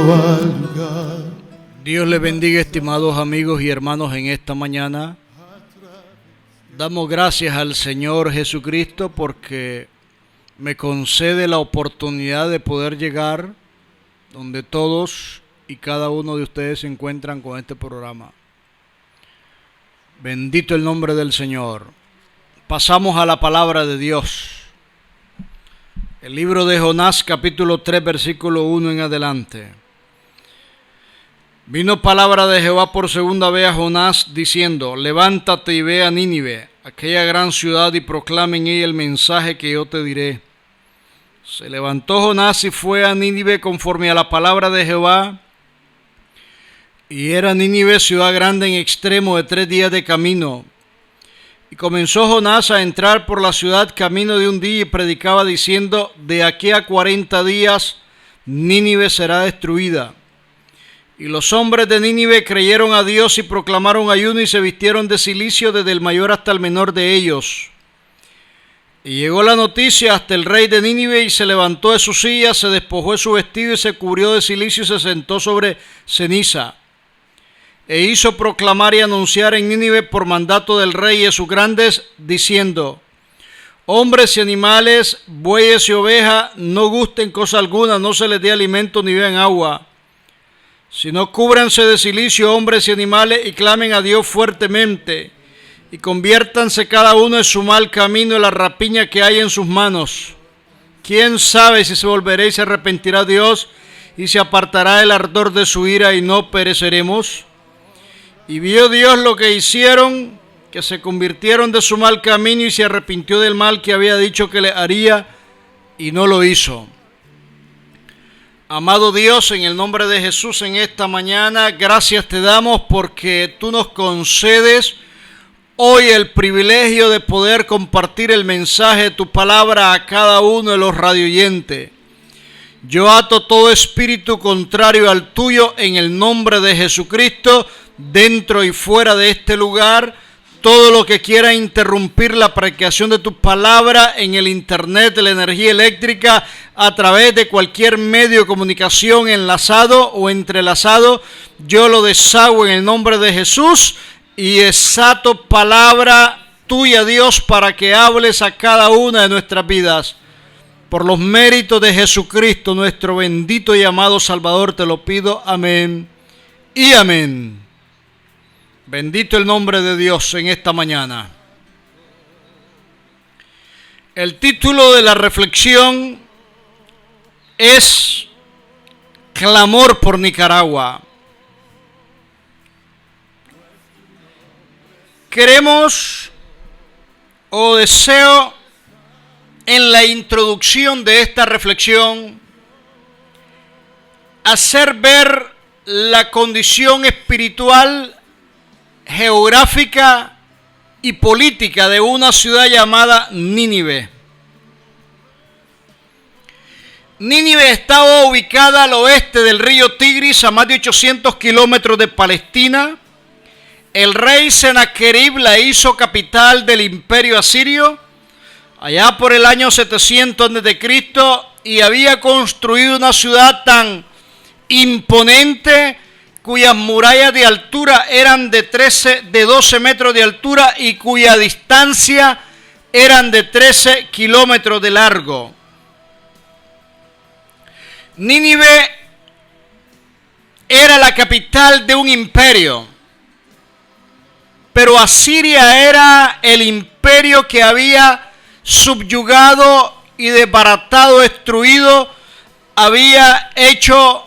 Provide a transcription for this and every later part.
valga. Dios les bendiga, estimados amigos y hermanos, en esta mañana. Damos gracias al Señor Jesucristo porque me concede la oportunidad de poder llegar donde todos y cada uno de ustedes se encuentran con este programa. Bendito el nombre del Señor. Pasamos a la palabra de Dios. El libro de Jonás, capítulo 3, versículo 1 en adelante. Vino palabra de Jehová por segunda vez a Jonás, diciendo: levántate y ve a Nínive, aquella gran ciudad, y proclama en ella el mensaje que yo te diré. Se levantó Jonás y fue a Nínive conforme a la palabra de Jehová. Y era Nínive ciudad grande en extremo de 3 días de camino. Y comenzó Jonás a entrar por la ciudad camino de un día y predicaba diciendo: de aquí a 40 días Nínive será destruida. Y los hombres de Nínive creyeron a Dios y proclamaron ayuno y se vistieron de cilicio desde el mayor hasta el menor de ellos. Y llegó la noticia hasta el rey de Nínive y se levantó de su silla, se despojó de su vestido y se cubrió de cilicio y se sentó sobre ceniza. E hizo proclamar y anunciar en Nínive por mandato del rey y de sus grandes, diciendo: hombres y animales, bueyes y ovejas, no gusten cosa alguna, no se les dé alimento ni beban agua, sino cúbranse de cilicio hombres y animales y clamen a Dios fuertemente, y conviértanse cada uno en su mal camino y la rapiña que hay en sus manos. ¿Quién sabe si se volverá y se arrepentirá Dios y se apartará el ardor de su ira y no pereceremos? Y vio Dios lo que hicieron, que se convirtieron de su mal camino y se arrepintió del mal que había dicho que le haría y no lo hizo. Amado Dios, en el nombre de Jesús en esta mañana, gracias te damos porque tú nos concedes hoy el privilegio de poder compartir el mensaje de tu palabra a cada uno de los radioyentes. Yo ato todo espíritu contrario al tuyo en el nombre de Jesucristo, dentro y fuera de este lugar. Todo lo que quiera interrumpir la predicación de tu palabra en el internet, de la energía eléctrica, a través de cualquier medio de comunicación enlazado o entrelazado, yo lo deshago en el nombre de Jesús y desato palabra tuya, Dios, para que hables a cada una de nuestras vidas. Por los méritos de Jesucristo, nuestro bendito y amado Salvador, te lo pido. Amén y amén. Bendito el nombre de Dios en esta mañana. El título de la reflexión es Clamor por Nicaragua. Queremos o deseo en la introducción de esta reflexión hacer ver la condición espiritual, geográfica y política de una ciudad llamada Nínive. Nínive estaba ubicada al oeste del río Tigris, a más de 800 kilómetros de Palestina. El rey Sennacherib la hizo capital del imperio asirio allá por el año 700 a.C. y había construido una ciudad tan imponente cuyas murallas de altura eran de 12 metros de altura y cuya distancia eran de 13 kilómetros de largo. Nínive era la capital de un imperio, pero Asiria era el imperio que había subyugado y desbaratado, destruido, había hecho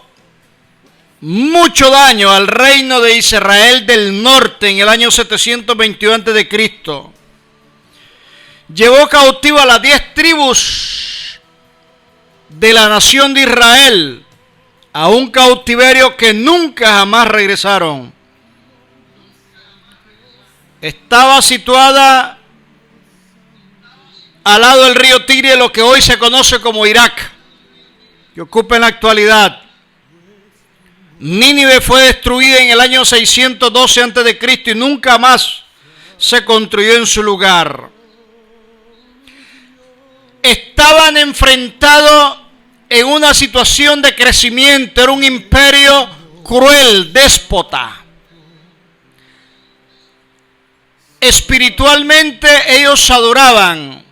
mucho daño al reino de Israel del norte en el año 721 a.C. Llevó cautivo a las 10 tribus de la nación de Israel a un cautiverio que nunca jamás regresaron. Estaba situada al lado del río Tigris, lo que hoy se conoce como Irak, que ocupa en la actualidad. Nínive fue destruida en el año 612 a.C. y nunca más se construyó en su lugar. Estaban enfrentados en una situación de crecimiento, era un imperio cruel, déspota. Espiritualmente ellos adoraban,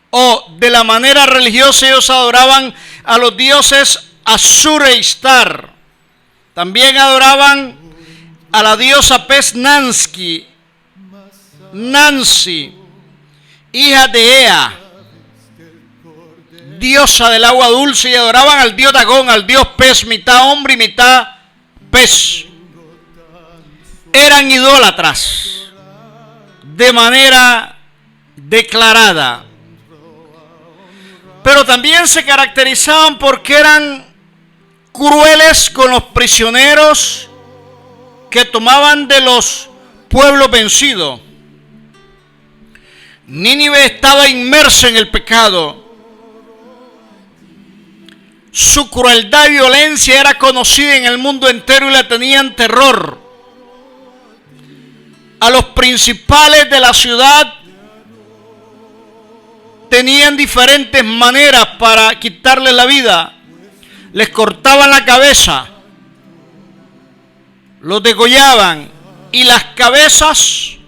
o de la manera religiosa ellos adoraban a los dioses Asur e Istar. También adoraban a la diosa pez Nancy, hija de Ea, diosa del agua dulce, y adoraban al dios Dagón, al dios pez, mitad hombre y mitad pez. Eran idólatras de manera declarada, pero también se caracterizaban porque eran crueles con los prisioneros que tomaban de los pueblos vencidos. Nínive estaba inmersa en el pecado. Su crueldad y violencia era conocida en el mundo entero y le tenían terror. A los principales de la ciudad tenían diferentes maneras para quitarles la vida. Les cortaban la cabeza, los degollaban y las cabezas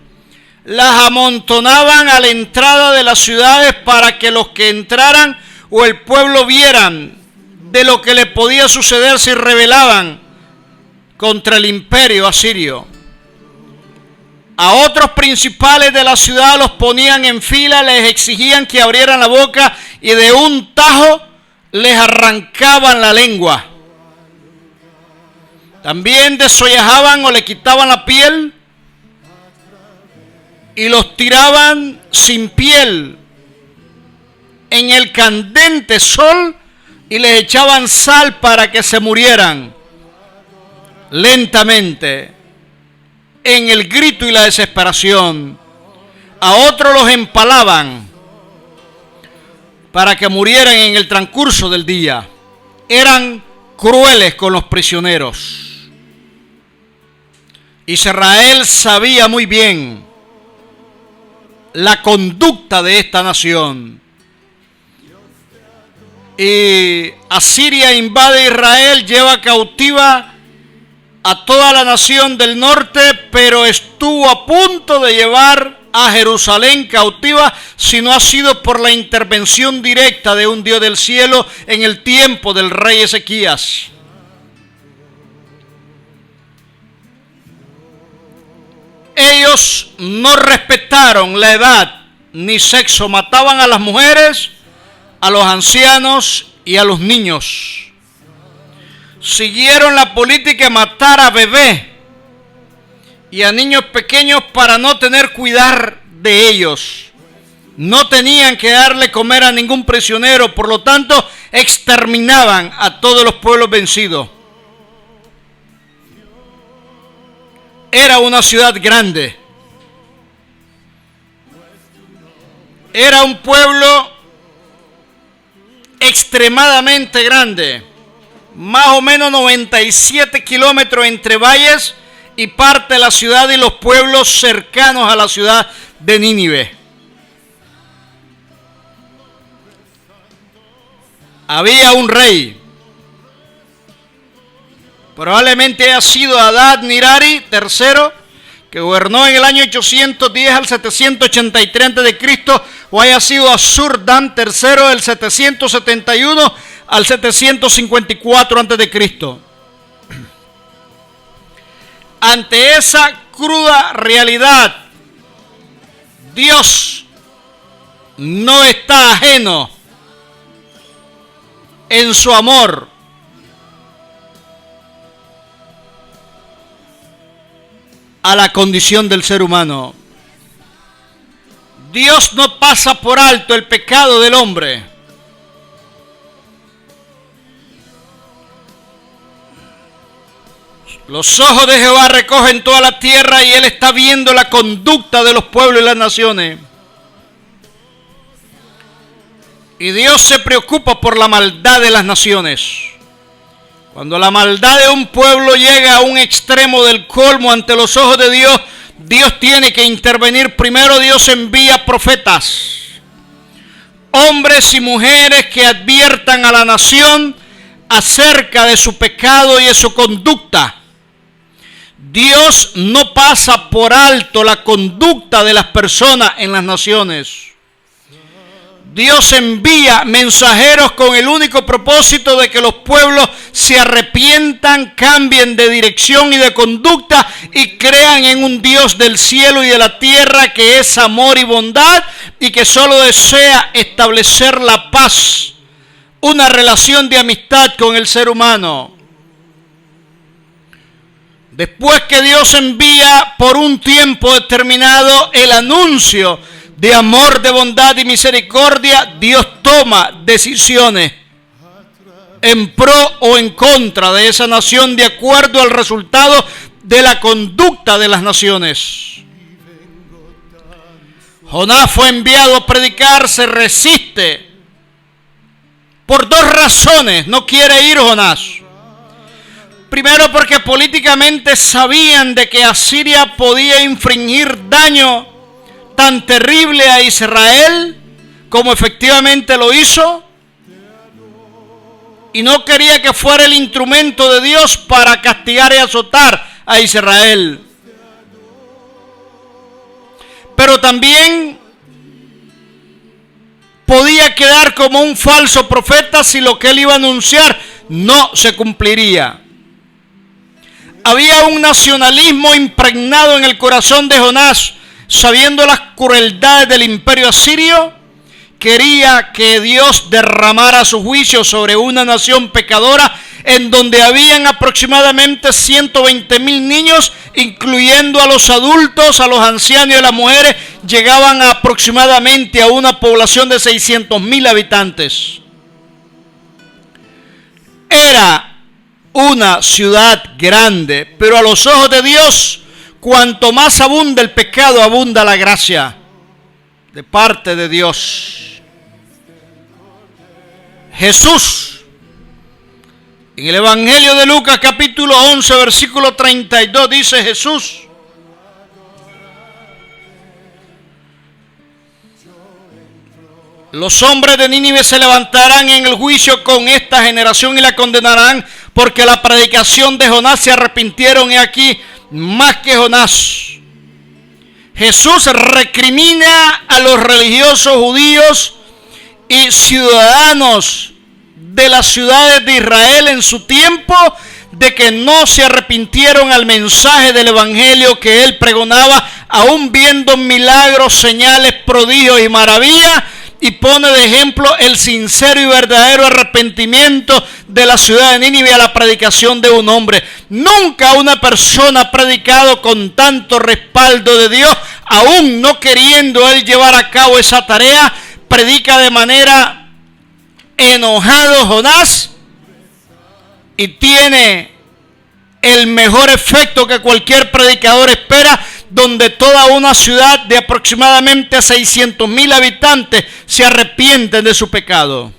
las amontonaban a la entrada de las ciudades para que los que entraran o el pueblo vieran de lo que le podía suceder si rebelaban contra el imperio asirio. A otros principales de la ciudad los ponían en fila, les exigían que abrieran la boca y de un tajo les arrancaban la lengua. También desollejaban o le quitaban la piel y los tiraban sin piel en el candente sol y les echaban sal para que se murieran lentamente en el grito y la desesperación. A otros los empalaban para que murieran en el transcurso del día. Eran crueles con los prisioneros. Israel sabía muy bien la conducta de esta nación. Y Asiria invade Israel, lleva cautiva a toda la nación del norte, pero estuvo a punto de llevar a Jerusalén cautiva si no ha sido por la intervención directa de un Dios del cielo en el tiempo del rey Ezequías. Ellos no respetaron la edad ni sexo, mataban a las mujeres, a los ancianos y a los niños. Siguieron la política de matar a bebés y a niños pequeños para no tener cuidado de ellos. No tenían que darle comer a ningún prisionero, por lo tanto exterminaban a todos los pueblos vencidos. Era una ciudad grande. Era un pueblo extremadamente grande. Más o menos 97 kilómetros entre valles y parte de la ciudad y los pueblos cercanos a la ciudad de Nínive. Había un rey. Probablemente haya sido Adad-Nirari III, que gobernó en el año 810 al 783 a.C., o haya sido Asur-Dan III del 771 al 754 a.C. Ante esa cruda realidad, Dios no está ajeno en su amor a la condición del ser humano. Dios no pasa por alto el pecado del hombre. Los ojos de Jehová recogen toda la tierra y Él está viendo la conducta de los pueblos y las naciones. Y Dios se preocupa por la maldad de las naciones. Cuando la maldad de un pueblo llega a un extremo del colmo ante los ojos de Dios, Dios tiene que intervenir. Primero Dios envía profetas. hombres y mujeres que adviertan a la nación acerca de su pecado y de su conducta. Dios no pasa por alto la conducta de las personas en las naciones. Dios envía mensajeros con el único propósito de que los pueblos se arrepientan, cambien de dirección y de conducta y crean en un Dios del cielo y de la tierra que es amor y bondad y que solo desea establecer la paz, una relación de amistad con el ser humano. Después que Dios envía por un tiempo determinado el anuncio de amor, de bondad y misericordia, Dios toma decisiones en pro o en contra de esa nación de acuerdo al resultado de la conducta de las naciones. Jonás fue enviado a predicar, se resiste por dos razones. No quiere ir Jonás. Primero, porque políticamente sabían de que Asiria podía infringir daño tan terrible a Israel como efectivamente lo hizo, y no quería que fuera el instrumento de Dios para castigar y azotar a Israel. Pero también podía quedar como un falso profeta si lo que él iba a anunciar no se cumpliría. Había un nacionalismo impregnado en el corazón de Jonás. Sabiendo las crueldades del imperio asirio, quería que Dios derramara su juicio sobre una nación pecadora en donde habían aproximadamente 120,000 niños, incluyendo a los adultos, a los ancianos y a las mujeres, llegaban aproximadamente a una población de 600,000 habitantes. Era una ciudad grande, pero a los ojos de Dios, cuanto más abunda el pecado, abunda la gracia de parte de Dios. Jesús, en el Evangelio de Lucas capítulo 11, versículo 32, dice Jesús: los hombres de Nínive se levantarán en el juicio con esta generación y la condenarán, porque la predicación de Jonás se arrepintieron, y aquí más que Jonás. Jesús recrimina a los religiosos judíos y ciudadanos de las ciudades de Israel en su tiempo de que no se arrepintieron al mensaje del evangelio que él pregonaba, aún viendo milagros, señales, prodigios y maravillas, y pone de ejemplo el sincero y verdadero arrepentimiento de la ciudad de Nínive a la predicación de un hombre. Nunca una persona ha predicado con tanto respaldo de Dios, aún no queriendo él llevar a cabo esa tarea. Predica de manera enojado Jonás y tiene el mejor efecto que cualquier predicador espera, donde toda una ciudad de aproximadamente 600,000 habitantes se arrepienten de su pecado.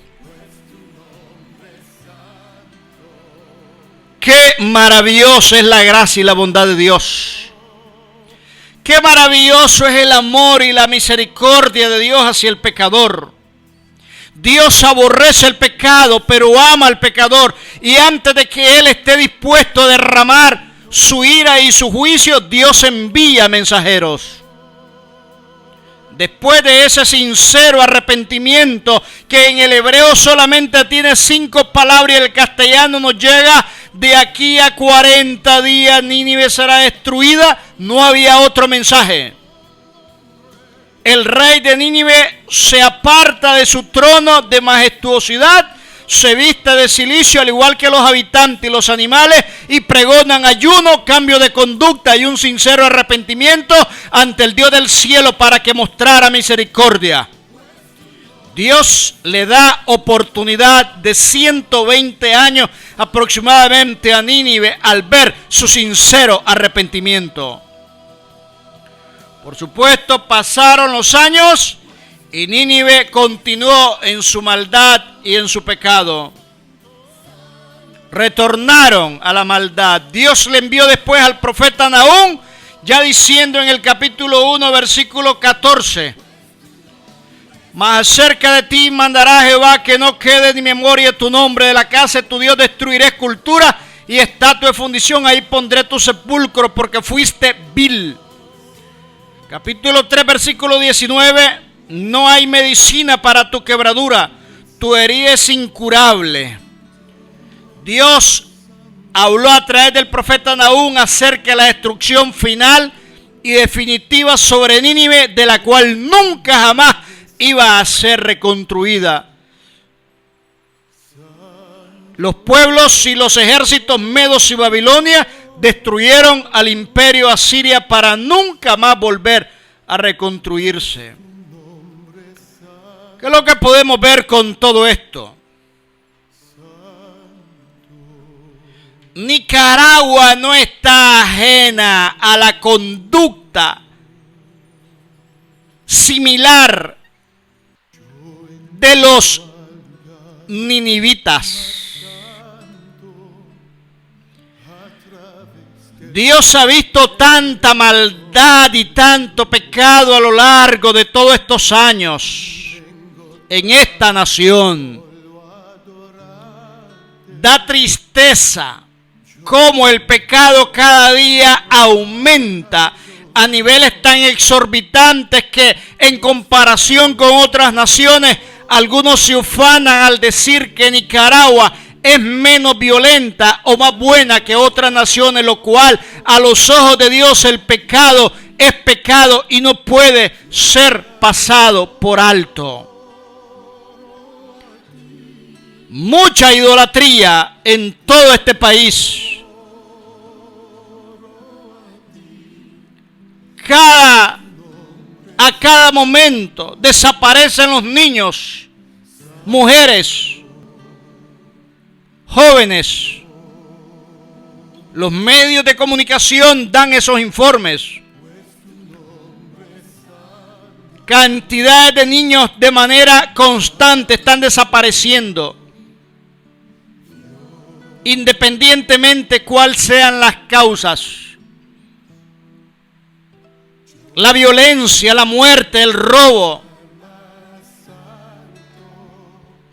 Qué maravillosa es la gracia y la bondad de Dios. Qué maravilloso es el amor y la misericordia de Dios hacia el pecador. Dios aborrece el pecado, pero ama al pecador. Y antes de que él esté dispuesto a derramar su ira y su juicio, Dios envía mensajeros. Después de ese sincero arrepentimiento, que en el hebreo solamente tiene 5 palabras y el castellano nos llega: de aquí a 40 días Nínive será destruida, no había otro mensaje. El rey de Nínive se aparta de su trono de majestuosidad, se viste de cilicio al igual que los habitantes y los animales, y pregonan ayuno, cambio de conducta y un sincero arrepentimiento ante el Dios del cielo para que mostrara misericordia. Dios le da oportunidad de 120 años aproximadamente a Nínive al ver su sincero arrepentimiento. Por supuesto, pasaron los años y Nínive continuó en su maldad y en su pecado. Retornaron a la maldad. Dios le envió después al profeta Nahum, ya diciendo en el capítulo 1, versículo 14: Mas acerca de ti mandará Jehová que no quede ni memoria de tu nombre, de la casa de tu Dios destruiré escultura y estatua de fundición, ahí pondré tu sepulcro porque fuiste vil. Capítulo 3, versículo 19, no hay medicina para tu quebradura, tu herida es incurable. Dios habló a través del profeta Nahum acerca de la destrucción final y definitiva sobre Nínive, de la cual nunca jamás iba a ser reconstruida. Los pueblos y los ejércitos medos y Babilonia destruyeron al imperio asiria para nunca más volver a reconstruirse. ¿Qué es lo que podemos ver con todo esto? Nicaragua no está ajena a la conducta similar de los ninivitas. Dios ha visto tanta maldad y tanto pecado a lo largo de todos estos años en esta nación. Da tristeza cómo el pecado cada día aumenta a niveles tan exorbitantes que en comparación con otras naciones, algunos se ufanan al decir que Nicaragua es menos violenta o más buena que otras naciones, lo cual a los ojos de Dios el pecado es pecado y no puede ser pasado por alto. Mucha idolatría en todo este país. A cada momento desaparecen los niños, mujeres, jóvenes. Los medios de comunicación dan esos informes. Cantidades de niños de manera constante están desapareciendo, independientemente cuáles sean las causas. La violencia, la muerte, el robo,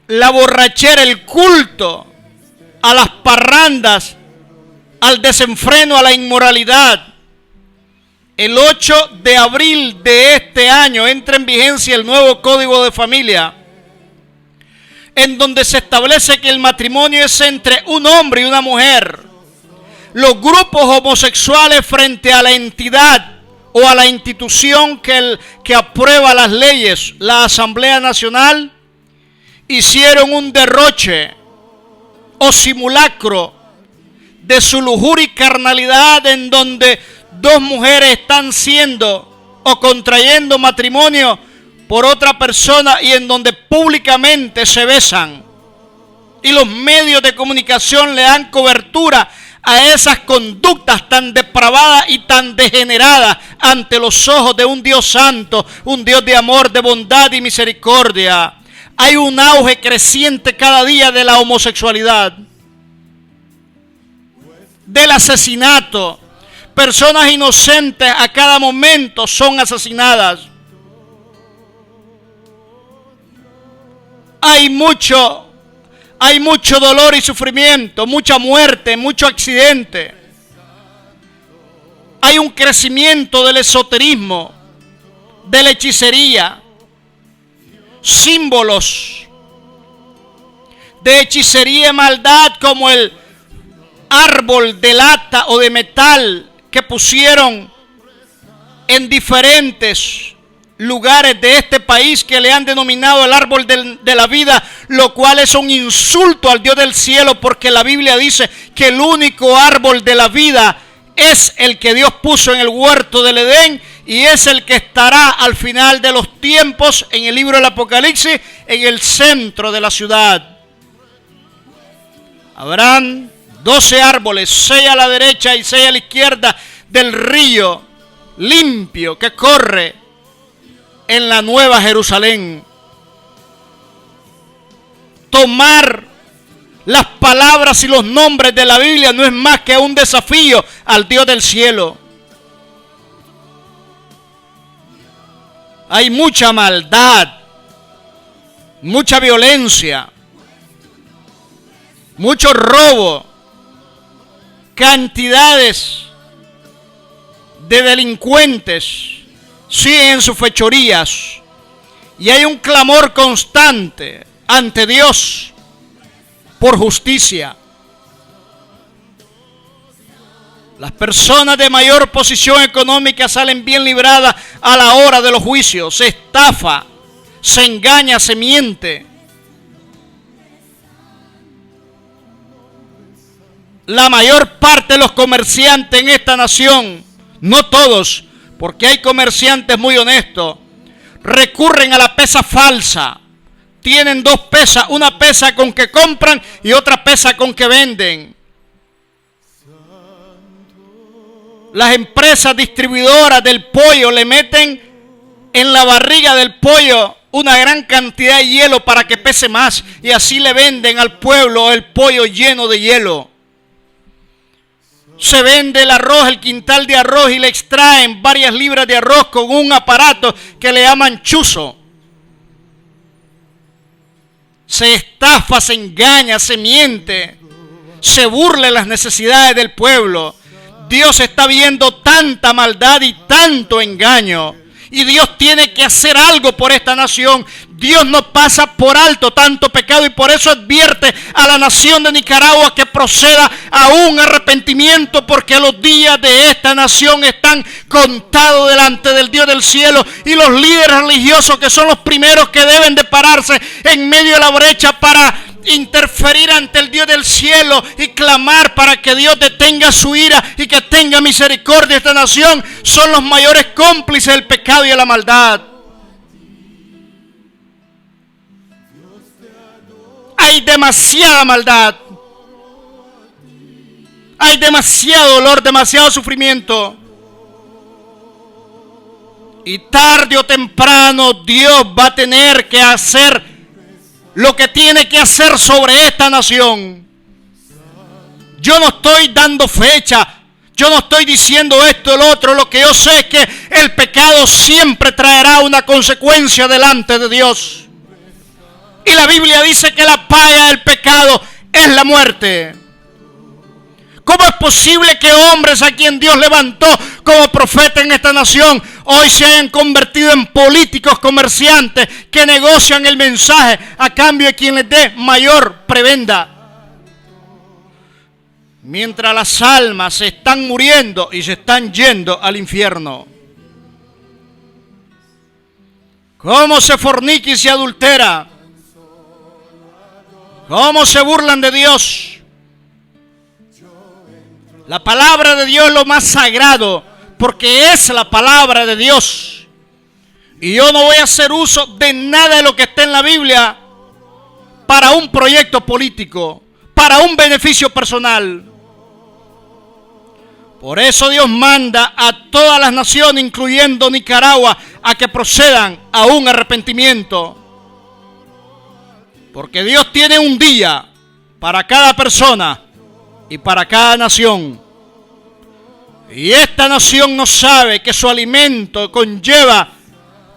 la borrachera, el culto a las parrandas, al desenfreno, a la inmoralidad. El 8 de abril de este año entra en vigencia el nuevo Código de Familia, en donde se establece que el matrimonio es entre un hombre y una mujer. Los grupos homosexuales frente a la entidad o a la institución que aprueba las leyes, la Asamblea Nacional, hicieron un derroche o simulacro de su lujuria y carnalidad, en donde dos mujeres están siendo o contrayendo matrimonio por otra persona y en donde públicamente se besan. Y los medios de comunicación le dan cobertura a esas conductas tan depravadas y tan degeneradas ante los ojos de un Dios santo, un Dios de amor, de bondad y misericordia. Hay un auge creciente cada día de la homosexualidad, del asesinato. Personas inocentes a cada momento son asesinadas. Hay mucho dolor y sufrimiento, mucha muerte, mucho accidente. Hay un crecimiento del esoterismo, de la hechicería, símbolos de hechicería y maldad como el árbol de lata o de metal que pusieron en diferentes lugares de este país, que le han denominado el árbol de la vida, lo cual es un insulto al Dios del cielo, porque la Biblia dice que el único árbol de la vida es el que Dios puso en el huerto del Edén y es el que estará al final de los tiempos en el libro del Apocalipsis en el centro de la ciudad. Habrán 12 árboles, 6 a la derecha y 6 a la izquierda del río limpio que corre en la Nueva Jerusalén. Tomar las palabras y los nombres de la Biblia no es más que un desafío al Dios del cielo. Hay mucha maldad, mucha violencia, mucho robo, cantidades de delincuentes siguen sus fechorías y hay un clamor constante ante Dios por justicia. Las personas de mayor posición económica salen bien libradas a la hora de los juicios. Se estafa, se engaña, se miente. La mayor parte de los comerciantes en esta nación, no todos, porque hay comerciantes muy honestos, recurren a la pesa falsa. Tienen dos pesas, una pesa con que compran y otra pesa con que venden. Las empresas distribuidoras del pollo le meten en la barriga del pollo una gran cantidad de hielo para que pese más y así le venden al pueblo el pollo lleno de hielo. Se vende el arroz, el quintal de arroz y le extraen varias libras de arroz con un aparato que le llaman chuzo. Se estafa, se engaña, se miente, se burla de las necesidades del pueblo. Dios está viendo tanta maldad y tanto engaño. Y Dios tiene que hacer algo por esta nación. Dios no pasa por alto tanto pecado y por eso advierte a la nación de Nicaragua que proceda a un arrepentimiento, porque los días de esta nación están contados delante del Dios del cielo, y los líderes religiosos, que son los primeros que deben de pararse en medio de la brecha para interferir ante el Dios del cielo y clamar para que Dios detenga su ira y que tenga misericordia de esta nación, son los mayores cómplices del pecado y de la maldad. Hay demasiada maldad, hay demasiado dolor, demasiado sufrimiento, y tarde o temprano Dios va a tener que hacer lo que tiene que hacer sobre esta nación. Yo no estoy dando fecha, yo no estoy diciendo esto o lo otro. Lo que yo sé es que el pecado siempre traerá una consecuencia delante de Dios. Y la Biblia dice que la paga del pecado es la muerte. ¿Cómo es posible que hombres a quien Dios levantó como profeta en esta nación hoy se hayan convertido en políticos comerciantes que negocian el mensaje a cambio de quien les dé mayor prebenda? Mientras las almas se están muriendo y se están yendo al infierno. ¿Cómo se fornica y se adultera? ¿Cómo se burlan de Dios? La palabra de Dios es lo más sagrado, porque es la palabra de Dios. Y yo no voy a hacer uso de nada de lo que esté en la Biblia para un proyecto político, para un beneficio personal. Por eso Dios manda a todas las naciones, incluyendo Nicaragua, a que procedan a un arrepentimiento. Porque Dios tiene un día para cada persona y para cada nación. Y esta nación no sabe que su alimento conlleva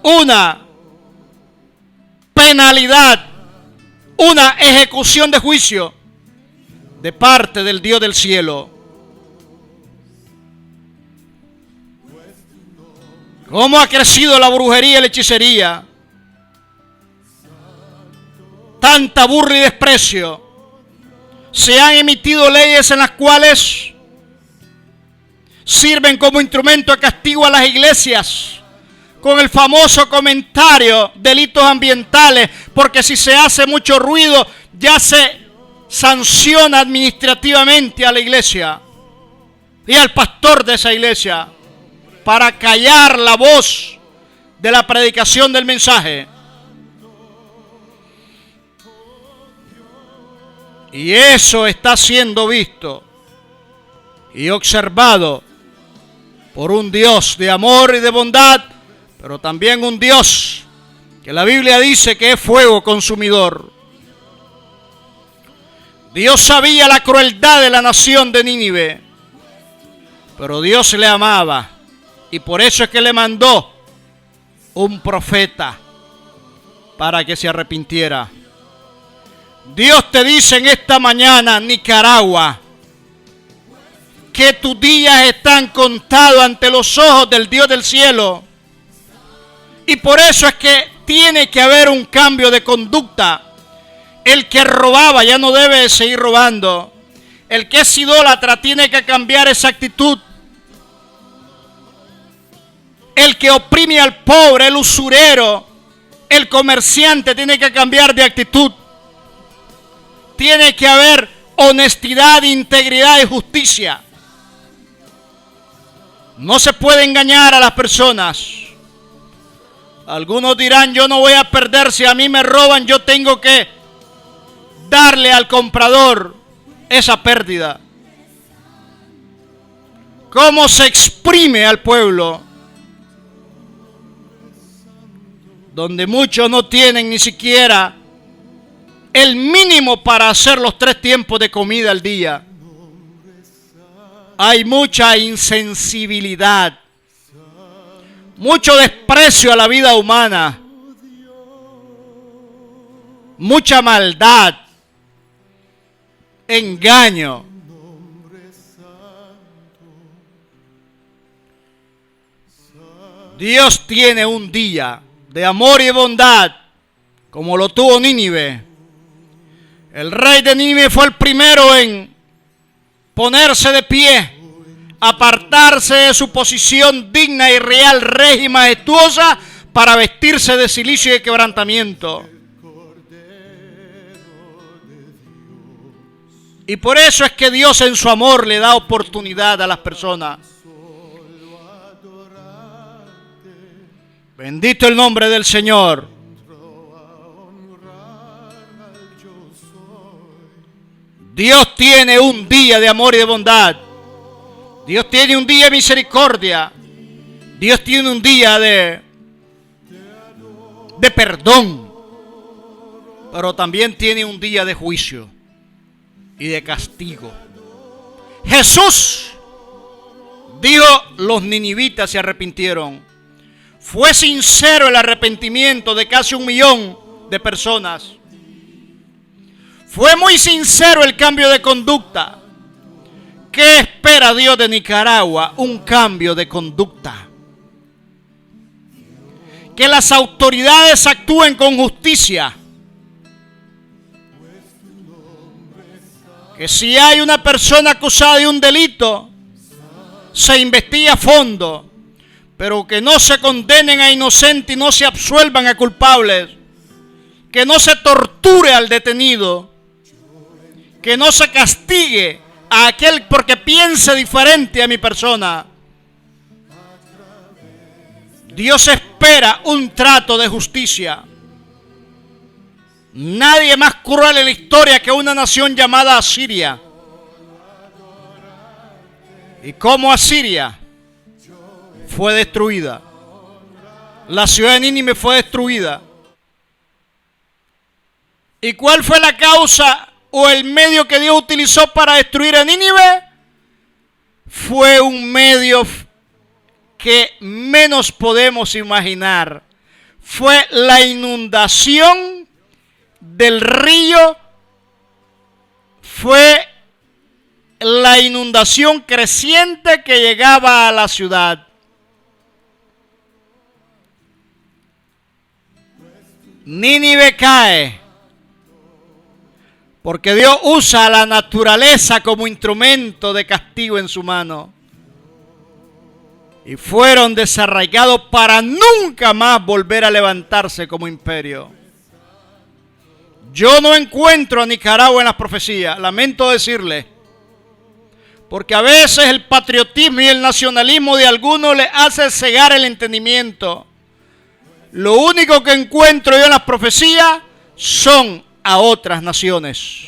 una penalidad, una ejecución de juicio de parte del Dios del cielo. ¿Cómo ha crecido la brujería y la hechicería? Tanta burla y desprecio. Se han emitido leyes en las cuales sirven como instrumento de castigo a las iglesias, con el famoso comentario delitos ambientales, porque si se hace mucho ruido ya se sanciona administrativamente a la iglesia y al pastor de esa iglesia para callar la voz de la predicación del mensaje. Y eso está siendo visto y observado por un Dios de amor y de bondad, pero también un Dios que la Biblia dice que es fuego consumidor. Dios sabía la crueldad de la nación de Nínive, pero Dios le amaba y por eso es que le mandó un profeta. para que se arrepintiera. Dios te dice en esta mañana, Nicaragua, que tus días están contados ante los ojos del Dios del cielo. Y por eso es que tiene que haber un cambio de conducta. El que robaba ya no debe seguir robando. El que es idólatra tiene que cambiar esa actitud. El que oprime al pobre, el usurero, el comerciante tiene que cambiar de actitud. Tiene que haber honestidad, integridad y justicia. No se puede engañar a las personas. Algunos dirán, yo no voy a perder, si a mí me roban, yo tengo que darle al comprador esa pérdida. ¿Cómo se exprime al pueblo? Donde muchos no tienen ni siquiera el mínimo para hacer los 3 tiempos de comida al día. Hay mucha insensibilidad, mucho desprecio a la vida humana, mucha maldad, engaño. Dios tiene un día de amor y bondad, como lo tuvo Nínive. El rey de Nínive fue el primero en ponerse de pie, apartarse de su posición digna y real, regia y majestuosa, para vestirse de cilicio y de quebrantamiento. Y por eso es que Dios en su amor le da oportunidad a las personas. Bendito el nombre del Señor. Dios tiene un día de amor y de bondad. Dios tiene un día de misericordia. Dios tiene un día de perdón. Pero también tiene un día de juicio y de castigo. Jesús dijo, los ninivitas se arrepintieron. Fue sincero el arrepentimiento de casi 1 millón de personas. Fue muy sincero el cambio de conducta. ¿Qué espera Dios de Nicaragua? Un cambio de conducta. Que las autoridades actúen con justicia. Que si hay una persona acusada de un delito, se investigue a fondo, pero que no se condenen a inocentes y no se absuelvan a culpables. Que no se torture al detenido. Que no se castigue a aquel porque piense diferente a mi persona. Dios espera un trato de justicia. Nadie más cruel en la historia que una nación llamada Asiria. Y cómo Asiria fue destruida. La ciudad de Nínive fue destruida. ¿Y cuál fue la causa o el medio que Dios utilizó para destruir a Nínive? Fue un medio que menos podemos imaginar. Fue la inundación del río. Fue la inundación creciente que llegaba a la ciudad. Nínive cae porque Dios usa la naturaleza como instrumento de castigo en su mano. Y fueron desarraigados para nunca más volver a levantarse como imperio. Yo no encuentro a Nicaragua en las profecías, lamento decirle, porque a veces el patriotismo y el nacionalismo de algunos les hace cegar el entendimiento. Lo único que encuentro yo en las profecías son a otras naciones.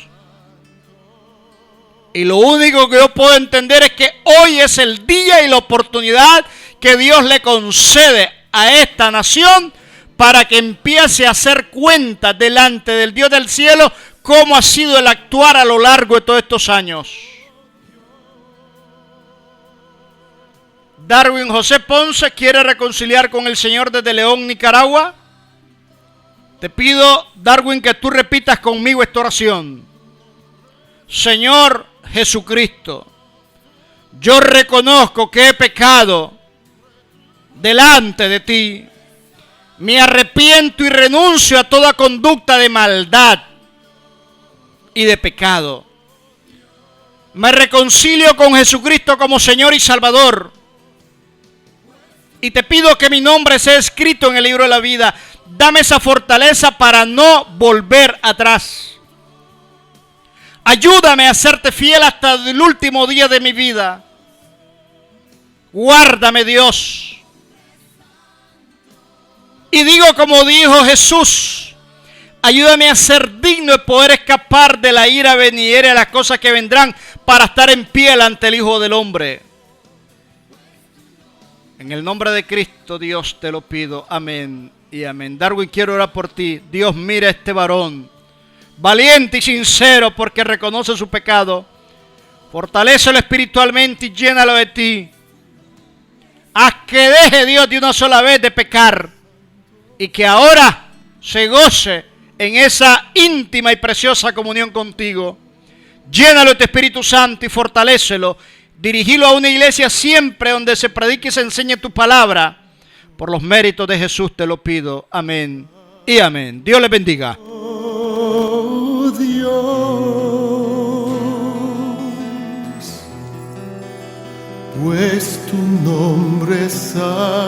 Y lo único que yo puedo entender es que hoy es el día y la oportunidad que Dios le concede a esta nación para que empiece a hacer cuenta delante del Dios del cielo cómo ha sido el actuar a lo largo de todos estos años. Darwin José Ponce quiere reconciliar con el Señor desde León, Nicaragua. Te pido, Darwin, que tú repitas conmigo esta oración. Señor Jesucristo, yo reconozco que he pecado delante de ti. Me arrepiento y renuncio a toda conducta de maldad y de pecado. Me reconcilio con Jesucristo como Señor y Salvador. Y te pido que mi nombre sea escrito en el libro de la vida. Dame esa fortaleza para no volver atrás. Ayúdame a serte fiel hasta el último día de mi vida. Guárdame, Dios. Y digo como dijo Jesús, ayúdame a ser digno de poder escapar de la ira venidera y de las cosas que vendrán para estar en pie ante el Hijo del Hombre. En el nombre de Cristo, Dios, te lo pido. Amén y amén. Darwin, quiero orar por ti. Dios, mira a este varón, valiente y sincero porque reconoce su pecado. Fortalécelo espiritualmente y llénalo de ti. Haz que deje, Dios, de una sola vez de pecar y que ahora se goce en esa íntima y preciosa comunión contigo. Llénalo de tu Espíritu Santo y fortalécelo. Dirigilo a una iglesia siempre donde se predique y se enseñe tu palabra. Por los méritos de Jesús te lo pido. Amén y amén. Dios les bendiga. Oh Dios, pues tu nombre es santo.